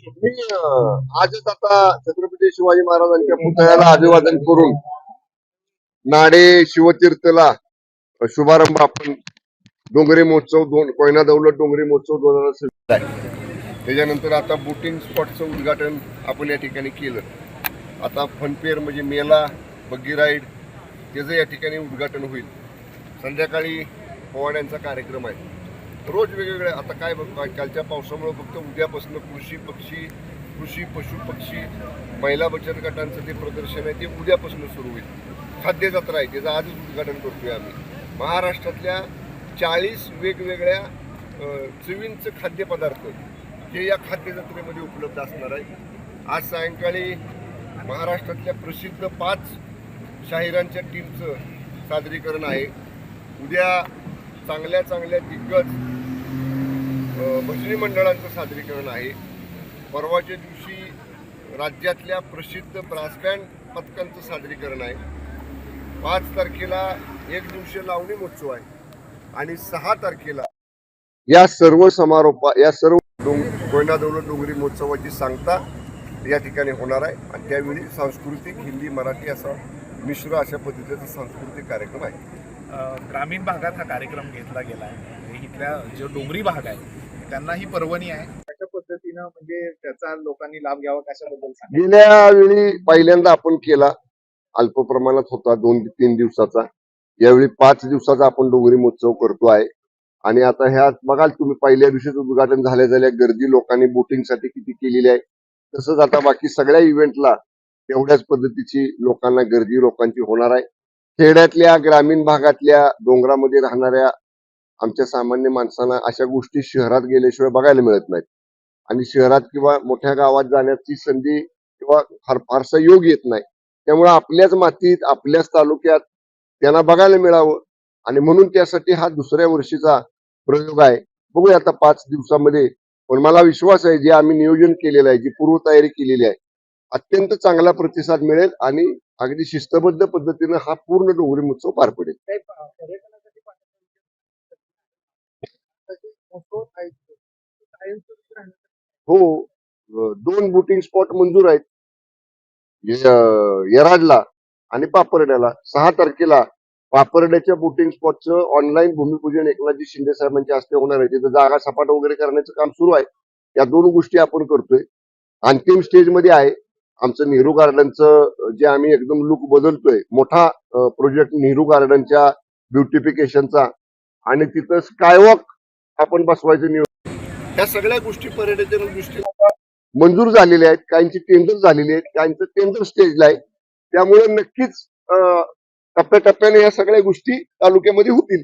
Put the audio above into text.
मी आजच आता छत्रपती शिवाजी महाराजांच्या पुतळ्याला अभिवादन करून नाडे शिवतीर्थला शुभारंभ आपण डोंगरी महोत्सव कोयना दौलत डोंगरी महोत्सव 2026 आहे. त्याच्यानंतर आता बोटिंग स्पॉटचं उद्घाटन आपण या ठिकाणी केलं. आता फनफेअर म्हणजे मेला बग्गी राईड त्याचं या ठिकाणी उद्घाटन होईल. संध्याकाळी पोवाड्यांचा कार्यक्रम आहे. रोज वेगवेगळे आता काय कालच्या पावसामुळे फक्त उद्यापासून कृषी पशु पक्षी महिला बचत गटांचं ते प्रदर्शन आहे ते उद्यापासून सुरू होईल. खाद्य जत्रा आहे त्याचं आजच उद्घाटन करतोय आम्ही. महाराष्ट्रातल्या 40 वेगवेगळ्या चवींचे खाद्यपदार्थ हे या खाद्य जत्रेमध्ये उपलब्ध असणार आहे. आज सायंकाळी महाराष्ट्रातल्या प्रसिद्ध 5 शाहिरांच्या टीमचं सादरीकरण आहे. उद्या चांगल्या दिग्गज भजनी मंडळांचं सादरीकरण आहे. परवाच्या दिवशी राज्यातल्या प्रसिद्ध ब्रास बँड पथकांचं सादरीकरण आहे. 5 तारखेला एक दिवसीय लावणी महोत्सव आहे आणि 6 तारखेला या सर्व कोयना दौलत डोंगरी महोत्सवाची सांगता या ठिकाणी होणार आहे. आणि त्यावेळी सांस्कृतिक हिंदी मराठी असा मिश्र अशा पद्धतीचा सांस्कृतिक कार्यक्रम आहे. ग्रामीण भागात हा कार्यक्रम घेतला गेला आहे. इथल्या जो डोंगरी भाग आहे त्यांना ही पर्वणी आहे. अशा पद्धतीनं म्हणजे त्याचा लोकांनी लाभ घ्यावा कशाबद्दल सांगा. गेल्या वेळी पहिल्यांदा आपण केला, अल्प प्रमाणात होता 2-3 दिवसाचा. यावेळी 5 दिवसाचा आपण डोंगरी महोत्सव करतो आहे. आणि आता ह्या बघाल तुम्ही पहिल्या दिवशीच उद्घाटन झाल्या गर्दी लोकांनी बोटिंगसाठी किती केलेली आहे. तसंच आता बाकी सगळ्या इव्हेंटला तेवढ्याच पद्धतीची गर्दी लोकांची होणार आहे. खेड्यातल्या ग्रामीण भागातल्या डोंगरामध्ये राहणाऱ्या आमच्या सामान्य माणसांना अशा गोष्टी शहरात गेल्याशिवाय बघायला मिळत नाहीत. आणि शहरात किंवा मोठ्या गावात जाण्याची संधी किंवा फारसा योग येत नाही. त्यामुळे आपल्याच मातीत आपल्याच तालुक्यात त्यांना बघायला मिळावं आणि म्हणून त्यासाठी हा दुसऱ्या वर्षीचा प्रयोग आहे. बघूया आता 5 दिवसामध्ये. पण मला विश्वास आहे जे आम्ही नियोजन केलेलं आहे, जी पूर्वतयारी केलेली आहे, अत्यंत चांगला प्रतिसाद मिळेल आणि अगदी शिस्तबद्ध पद्धतीनं हा पूर्ण डोंगरी महोत्सव पार पडेल. हो, 2 बोटिंग स्पॉट मंजूर आहेत, येराडला आणि पापर्ड्याला. 6 तारखेला पापर्ड्याच्या बोटिंग स्पॉटचं ऑनलाईन भूमिपूजन एकनाथजी शिंदे साहेबांच्या हस्ते होणार आहे. तिथं जागा सपाट वगैरे करण्याचं काम सुरू आहे. या 2 गोष्टी आपण करतोय. अंतिम स्टेज मध्ये आहे आमचं नेहरू गार्डनचं, जे आम्ही एकदम लुक बदलतोय. मोठा प्रोजेक्ट नेहरू गार्डनच्या ब्युटिफिकेशनचा आणि तिथं स्कायवॉक आपण बसवायचं नियोजन. ह्या सगळ्या गोष्टी पर्यटनाच्या दृष्टीने मंजूर झालेल्या आहेत. काहींची टेंडर झालेली आहेत, काहींचं टेंडर स्टेजला आहे. त्यामुळे नक्कीच टप्प्याटप्प्याने या सगळ्या गोष्टी तालुक्यामध्ये होतील.